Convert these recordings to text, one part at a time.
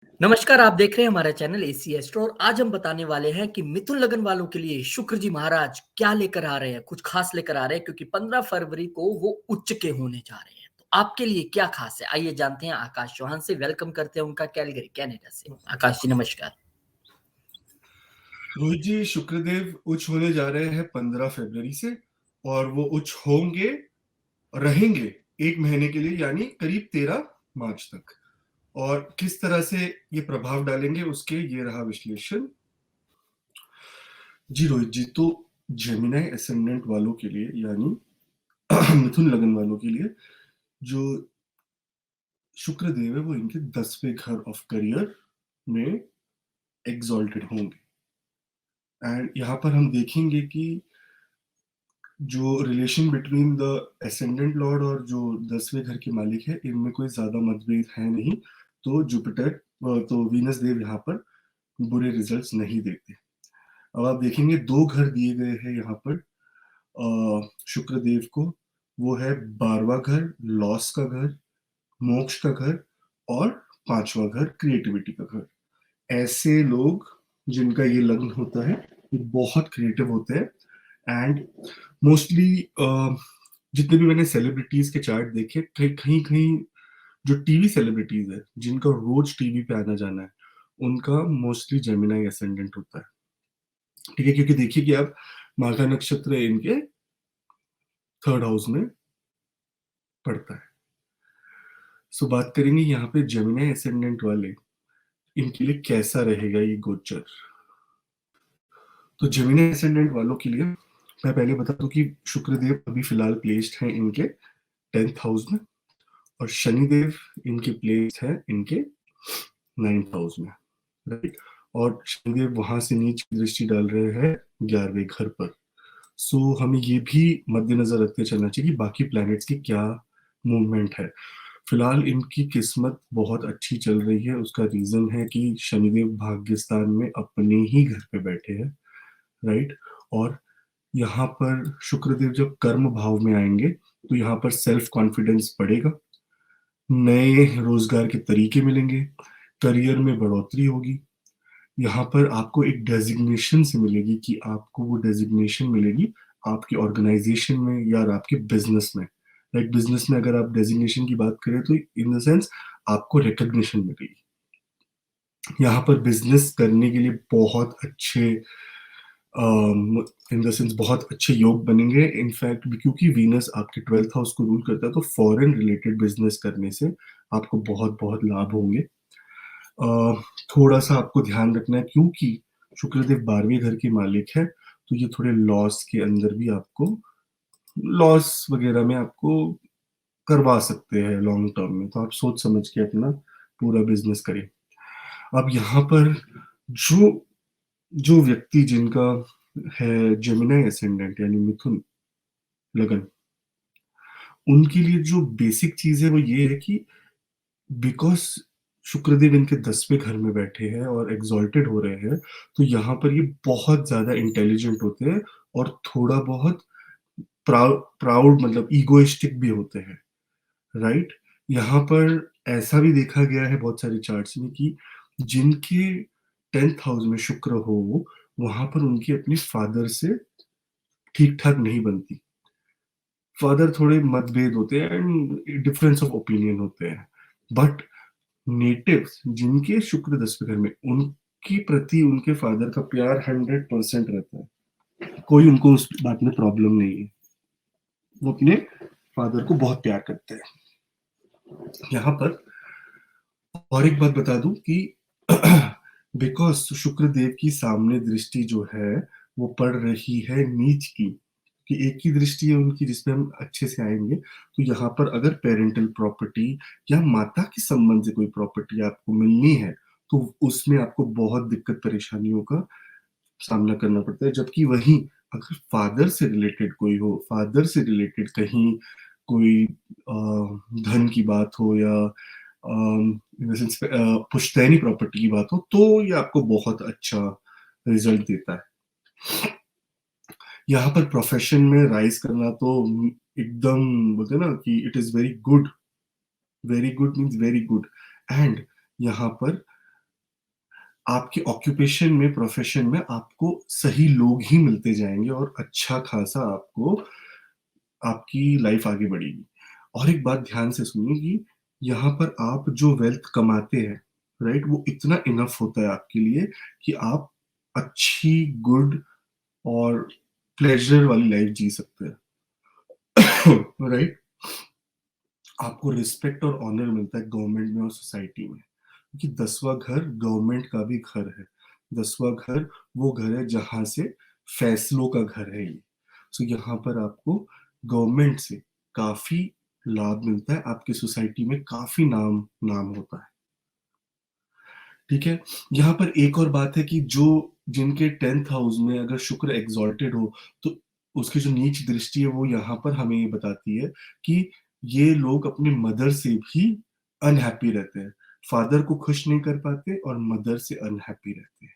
नमस्कार, आप देख रहे हैं हमारा चैनल एसी एस्ट्रो और आज हम बताने वाले हैं कि मिथुन लगन वालों के लिए शुक्र जी महाराज क्या लेकर आ रहे हैं। कुछ खास लेकर आ रहे हैं क्योंकि 15 फरवरी को वो उच्च के होने जा रहे हैं। तो आपके लिए क्या खास है, आइए जानते हैं आकाश चौहान से। वेलकम करते हैं उनका कैलगरी कनाडा से। आकाश जी नमस्कार। रोहित जी, शुक्रदेव उच्च होने जा रहे हैं 15 फरवरी से। और वो उच्च होंगे, रहेंगे 1 महीने के लिए, यानी करीब 13 मार्च तक। और किस तरह से ये प्रभाव डालेंगे उसके ये रहा विश्लेषण। जी रोहित जी, तो जेमिनाई एसेंडेंट वालों के लिए, यानी मिथुन लगन वालों के लिए, जो शुक्रदेव है वो इनके 10वें घर ऑफ करियर में एग्जॉल्टेड होंगे। एंड यहाँ पर हम देखेंगे कि जो relation between the ascendant Lord और जो 10वें घर के मालिक है, इनमें कोई ज्यादा मतभेद है नहीं। तो जुपिटर, तो वीनस देव यहाँ पर बुरे रिजल्ट्स नहीं देते। अब आप देखेंगे 2 घर दिए गए हैं यहाँ पर शुक्र देव को। वो है 12वां घर, लॉस का घर, मोक्ष का घर, और 5वां घर, क्रिएटिविटी का घर। ऐसे लोग जिनका ये लग्न होता है, ये बहुत क्रिएटिव होते हैं। एंड मोस्टली जितने भी मैंने सेलिब्रिटीज के चार्ट देखे, कहीं कहीं कहीं जो टीवी सेलिब्रिटीज है जिनका रोज टीवी पे आना जाना है, उनका मोस्टली जेमिनाई एसेंडेंट होता है। ठीक है, क्योंकि देखिए कि अब माघा नक्षत्र इनके 3rd हाउस में पड़ता है। सो बात करेंगे यहाँ पे जेमिनाई एसेंडेंट वाले, इनके लिए कैसा रहेगा ये गोचर। तो जेमिनी एसेंडेंट वालों के लिए मैं पहले बता दूं कि शुक्रदेव अभी फिलहाल प्लेस्ड हैं इनके 10th हाउस में, और शनिदेव इनके प्लेस्ड है इनके 9th हाउस में। राइट। और शनिदेव वहां से नीच की दृष्टि डाल रहे हैं 11वें घर पर। सो हमें ये भी मद्देनजर रखते चलना चाहिए कि बाकी प्लैनेट्स की क्या मूवमेंट है। फिलहाल इनकी किस्मत बहुत अच्छी चल रही है। उसका रीजन है कि शनिदेव भाग्यस्थान में अपने ही घर पे बैठे हैं। राइट। और यहाँ पर शुक्रदेव जब कर्म भाव में आएंगे तो यहाँ पर सेल्फ कॉन्फिडेंस बढ़ेगा, नए रोजगार के तरीके मिलेंगे, करियर में बढ़ोतरी होगी। यहाँ पर आपको एक डेजिग्नेशन से मिलेगी कि आपको वो डेजिग्नेशन मिलेगी आपके ऑर्गेनाइजेशन में या आपके बिजनेस में। लाइक बिजनेस में अगर आप डेजिग्नेशन की बात करें तो इन द सेंस आपको रिकग्निशन मिलेगी। यहाँ पर बिजनेस करने के लिए बहुत अच्छे, इन द सेंस बहुत अच्छे योग बनेंगे। इनफैक्ट क्योंकि वीनस आपके 12th हाउस को रूल करता है, तो फॉरेन रिलेटेड बिजनेस करने से आपको बहुत बहुत लाभ होंगे। थोड़ा सा आपको ध्यान रखना है, क्योंकि शुक्रदेव 12वें घर के मालिक है, तो ये थोड़े लॉस के अंदर भी आपको, लॉस वगैरह में आपको करवा सकते हैं लॉन्ग टर्म में। तो आप सोच समझ के अपना पूरा बिजनेस करें। अब यहाँ पर जो जो व्यक्ति जिनका है जेमिनाई एसेंडेंट यानी मिथुन लगन, उनके लिए जो बेसिक चीज है वो ये है कि बिकॉज शुक्रदेव इनके 10वें घर में बैठे हैं और एग्जॉल्टेड हो रहे हैं, तो यहाँ पर ये बहुत ज्यादा इंटेलिजेंट होते हैं और थोड़ा बहुत प्राउड मतलब ईगोइस्टिक भी होते हैं। राइट। यहाँ पर ऐसा भी देखा गया है बहुत सारे चार्ट्स में कि जिनके 10th हाउस में शुक्र हो, वहां पर उनकी अपने फादर से ठीक ठाक नहीं बनती। फादर थोड़े मतभेद होते हैं एंड डिफरेंस ऑफ ओपिनियन होते हैं। बट नेटिव्स जिनके शुक्र 10वें घर में, उनके प्रति उनके फादर का प्यार 100% रहता है। कोई उनको उस बात में प्रॉब्लम नहीं है। वो अपने फादर को बहुत प्यार करते हैं। यहाँ पर और एक बात बता दूं कि बिकॉज शुक्र देव की सामने दृष्टि जो है वो पड़ रही है नीच की, कि एक ही दृष्टि है उनकी जिसमें हम अच्छे से आएंगे। तो यहाँ पर अगर पेरेंटल प्रॉपर्टी या माता के संबंध से कोई प्रॉपर्टी आपको मिलनी है, तो उसमें आपको बहुत दिक्कत परेशानियों का सामना करना पड़ता है। जबकि वहीं अगर फादर से रिलेटेड कोई हो, फादर से रिलेटेड कहीं कोई धन की बात हो या इन द सेंस पुश्तैनी प्रॉपर्टी की बात हो, तो ये आपको बहुत अच्छा रिजल्ट देता है। यहाँ पर प्रोफेशन में राइज करना तो एकदम बोलते हैं ना कि it is very good. Very good means very good. And यहाँ पर आपके ऑक्यूपेशन में, प्रोफेशन में आपको सही लोग ही मिलते जाएँगे और अच्छा खासा आपको आपकी लाइफ आगे बढ़ेगी। और एक बात ध्यान से सुनिए कि यहाँ पर आप जो वेल्थ कमाते हैं, राइट? वो इतना इनफ होता है आपके लिए कि आप अच्छी, गुड और प्लेज़र वाली लाइफ जी सकते हैं, राइट? आपको रिस्पेक्ट और ऑनर मिलता है गवर्नमेंट में और सोसाइटी में, क्योंकि 10वां घर गवर्नमेंट का भी घर है। 10वां घर वो घर है जहाँ से फैसलों का घर है ये। सो यहाँ पर आपको गवर्नमेंट से काफ़ी लाभ मिलता है, आपकी सोसाइटी में काफ़ी नाम नाम होता है, ठीक है? यहाँ पर एक और बात है कि जो जिनके 10th हाउस में अगर शुक्र एक्सॉल्टेड हो, तो उसकी जो नीच दृष्टि है वो यहाँ पर हमें ये बताती है कि ये लोग अपने मदर से भी अनहैप्पी रहते हैं। फादर को खुश नहीं कर पाते और मदर से अनहैप्पी रहते हैं।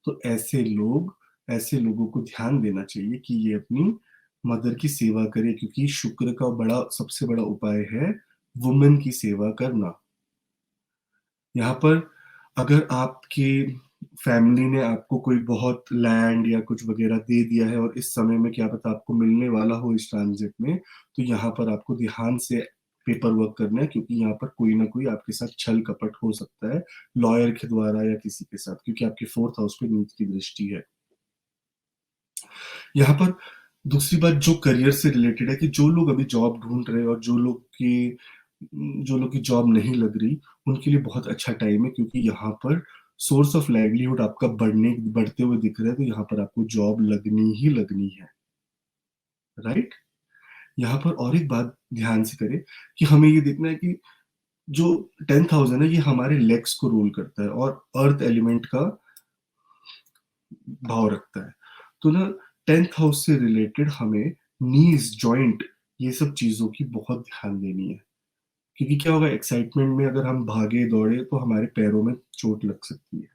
तो ऐसे लोगों को ध्यान देना चाहिए कि ये अपनी मदर की सेवा करें, क्योंकि शुक्र का सबसे बड़ा उपाय है वुमेन की सेवा करना। यहाँ पर अगर आपके फैमिली ने आपको कोई बहुत लैंड या कुछ वगैरह दे दिया है और इस समय में क्या पता आपको मिलने वाला हो इस ट्रांजिट में, तो यहाँ पर आपको ध्यान से पेपर वर्क करना है, क्योंकि यहाँ पर कोई ना कोई आपके साथ छल कपट हो सकता है, लॉयर के द्वारा या किसी के साथ, क्योंकि आपके 4th हाउस पे नीच की दृष्टि है। यहाँ पर दूसरी बात जो करियर से रिलेटेड है कि जो लोग अभी जॉब ढूंढ रहे हैं और जो लोग की जॉब नहीं लग रही, उनके लिए बहुत अच्छा टाइम है, क्योंकि यहाँ पर सोर्स ऑफ लाइवलीहुड आपका बढ़ते हुए दिख रहा है, तो यहाँ पर आपको जॉब लगनी ही लगनी है, राइट? यहाँ पर और एक बात ध्यान से करें कि हमें ये देखना है कि जो 10th हाउस है ना, ये हमारे लेग्स को रूल करता है और अर्थ एलिमेंट का भाव रखता है। तो ना 10th हाउस से रिलेटेड हमें नीज, जॉइंट, ये सब चीजों की बहुत ध्यान देनी है, क्योंकि क्या होगा, एक्साइटमेंट में अगर हम भागे दौड़े तो हमारे पैरों में चोट लग सकती है।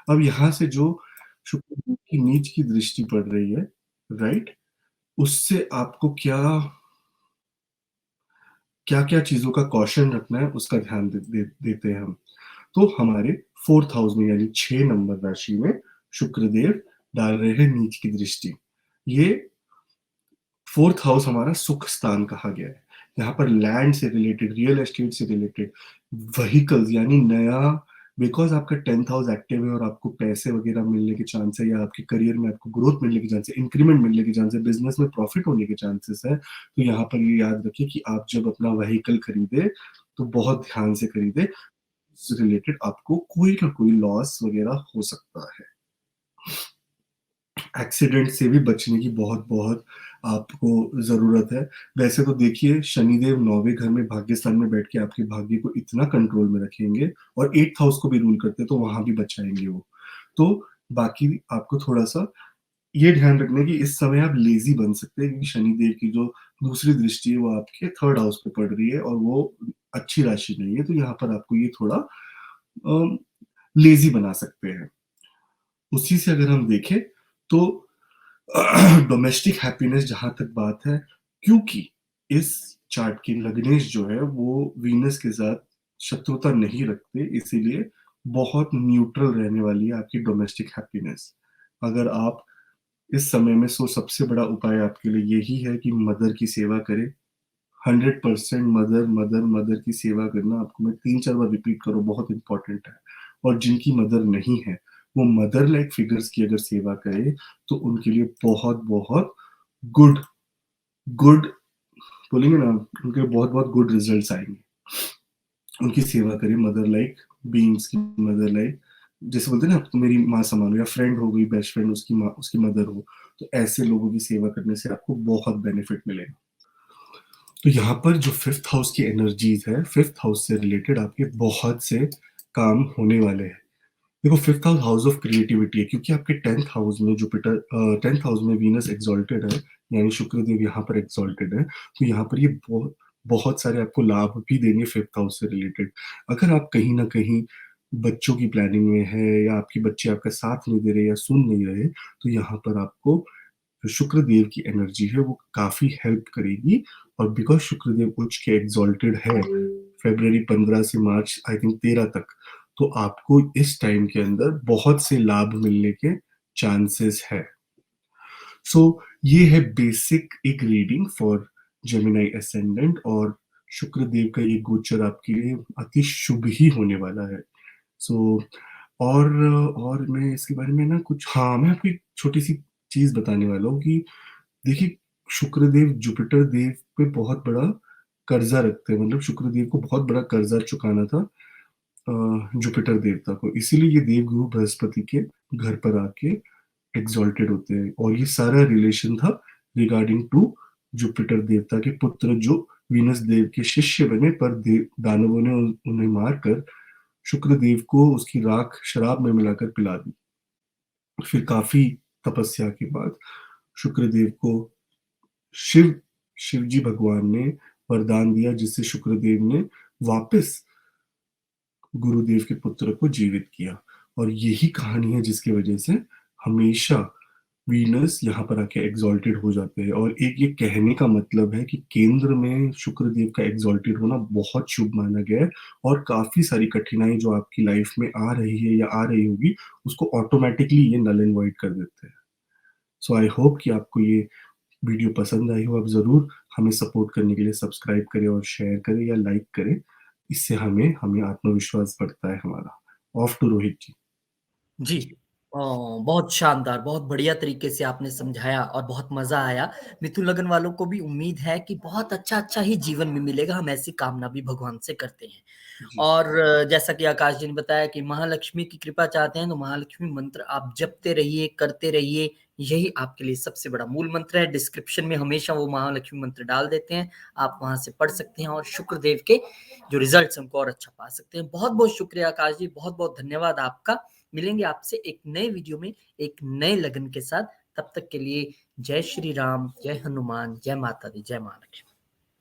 अब यहाँ से जो शुक्र की नीच की दृष्टि पड़ रही है, राइट, उससे आपको क्या क्या क्या चीजों का कॉशन रखना है उसका ध्यान देते हैं हम। तो हमारे 4th हाउस में यानी 6 नंबर राशि में शुक्रदेव डाल रहे हैं नीच की दृष्टि। ये 4th हाउस हमारा सुख स्थान कहा गया है। यहाँ पर लैंड से रिलेटेड, रियल एस्टेट से रिलेटेड, व्हीकल्स यानी नया, बिकॉज आपका 10th हाउस एक्टिव है और आपको पैसे वगैरह मिलने के चांस है, या आपके करियर में आपको ग्रोथ मिलने के चांस है, इंक्रीमेंट मिलने के चांस है, बिजनेस में प्रॉफिट होने के चांसेस है। तो यहाँ पर ये याद रखिए कि आप जब अपना व्हीकल खरीदे तो बहुत ध्यान से खरीदे, इससे रिलेटेड आपको कोई ना कोई लॉस वगैरह हो सकता है। एक्सीडेंट से भी बचने की बहुत-बहुत आपको ज़रूरत है। वैसे तो देखिए, शनिदेव 9वें घर में भाग्यस्थान में बैठ के आपके भाग्य को इतना कंट्रोल में रखेंगे और 8th हाउस को भी रूल करते हैं, तो वहाँ भी बचाएँगे वो। तो बाकी आपको थोड़ा-सा ये ध्यान रखना है कि इस समय आप लेज़ी बन सकते हैं, क्योंकि शनिदेव की जो दूसरी दृष्टि है वो आपके 3rd हाउस पे पड़ रही है और वो अच्छी राशि नहीं है, तो यहाँ पर आपको ये थोड़ा लेज़ी बना सकते हैं। उसी से अगर हम देखें तो डोमेस्टिक हैप्पीनेस जहाँ तक बात है, क्योंकि इस चार्ट की लग्नेश जो है वो वीनस के साथ शत्रुता नहीं रखते, इसीलिए बहुत न्यूट्रल रहने वाली है आपकी डोमेस्टिक हैप्पीनेस। अगर आप इस समय में सबसे बड़ा उपाय आपके लिए यही है कि मदर की सेवा करें। 100% मदर, मदर, मदर की सेवा करना, आपको मैं 3-4 बार रिपीट करूँ, बहुत इम्पोर्टेंट है। और जिनकी मदर नहीं है, वो मदर लाइक फिगर्स की अगर सेवा करें, तो उनके लिए बहुत-बहुत गुड गुड बोलेंगे ना, उनके बहुत-बहुत गुड रिजल्ट्स आएँगे। उनकी सेवा करें, मदर लाइक बीइंग्स की मदर लाइक, जैसे बोलते हैं ना, आप तो मेरी माँ समान हो, या फ्रेंड हो गई, बेस्ट फ्रेंड उसकी माँ, उसकी मदर हो, तो ऐसे लोगों की सेवा करने से आपको बहुत बेनिफिट मिलेगा। तो यहाँ पर जो 5th हाउस की एनर्जीज है, 5th हाउस से रिलेटेड आपके बहुत से काम होने वाले हैं। देखो, 5th house house of creativity है, क्योंकि आपके 10th हाउस में जुपिटर 10th हाउस में वीनस एक्सॉल्टेड है, यानी शुक्रदेव यहाँ पर एक्सॉल्टेड है, तो यहाँ पर ये बहुत बहुत सारे आपको लाभ भी देंगे 5th हाउस से रिलेटेड। अगर आप कहीं ना कहीं बच्चों की प्लानिंग में है, या आपके बच्चे आपका साथ नहीं दे रहे या सुन नहीं रहे, तो यहाँ पर आपको जो शुक्रदेव की एनर्जी है वो काफी हेल्प करेगी। और बिकॉज शुक्रदेव उच्च के एक्सॉल्टेड है, फेब्रवरी 15 से मार्च आई थिंक 13 तक, तो आपको इस टाइम के अंदर बहुत से लाभ मिलने के चांसेस है। सो ये है बेसिक एक रीडिंग फॉर जेमिनी असेंडेंट, और शुक्र देव का ये गोचर आपके लिए अति शुभ ही होने वाला है। सो और मैं इसके बारे में ना कुछ, हाँ, मैं आपको एक छोटी सी चीज बताने वाला हूँ कि देखिए, शुक्रदेव जुपिटर देव पे बहुत बड़ा कर्जा रखते हैं, मतलब शुक्रदेव को बहुत बड़ा कर्जा चुकाना था जुपिटर देवता को, इसीलिए ये देवगुरु बृहस्पति के घर पर आके एग्जॉल्टेड होते हैं। और ये सारा रिलेशन था रिगार्डिंग टू जुपिटर देवता के पुत्र जो वीनस देव के शिष्य बने, पर दानवों ने उन्हें मारकर शुक्रदेव को उसकी राख शराब में मिलाकर पिला दी। फिर काफी तपस्या के बाद शुक्रदेव को शिव शिवजी भगवान ने वरदान दिया, जिससे शुक्रदेव ने वापस गुरुदेव के पुत्र को जीवित किया। और यही कहानी है जिसकी वजह से हमेशा वीनस यहाँ पर आके एग्जॉल्टेड हो जाते हैं। और एक ये कहने का मतलब है कि केंद्र में शुक्रदेव का एग्जॉल्टेड होना बहुत शुभ माना गया है, और काफी सारी कठिनाई जो आपकी लाइफ में आ रही है या आ रही होगी, उसको ऑटोमेटिकली ये नल एंड वॉइड कर देते हैं। सो आई होप कि आपको ये वीडियो पसंद आई हो। आप जरूर हमें सपोर्ट करने के लिए सब्सक्राइब करें और शेयर करें या लाइक करें, इससे हमें हमें आत्मविश्वास बढ़ता है हमारा। ऑफ टू रोहित जी। जी। बहुत शानदार, बहुत बढ़िया तरीके से आपने समझाया और बहुत मजा आया। मिथुन लगन वालों को भी उम्मीद है कि बहुत अच्छा ही जीवन में मिलेगा। हम ऐसी कामना भी भगवान से करते हैं। जी और जैसा कि आकाश जी ने बताया कि महालक्ष्मी की कृपा चाहते हैं तो महालक्ष्मी मंत्र आप जपते रहिए, करते रहिए। यही आपके लिए सबसे बड़ा मूल मंत्र है। डिस्क्रिप्शन में हमेशा वो महालक्ष्मी मंत्र डाल देते हैं, आप वहां से पढ़ सकते हैं और शुक्रदेव के जो रिजल्ट्स हमको और अच्छा पा सकते हैं। बहुत बहुत शुक्रिया आकाश जी, बहुत बहुत धन्यवाद आपका। मिलेंगे आपसे एक नए वीडियो में एक नए लगन के साथ। तब तक के लिए जय श्री राम, जय हनुमान, जय माता दी, जय महालक्ष्मी।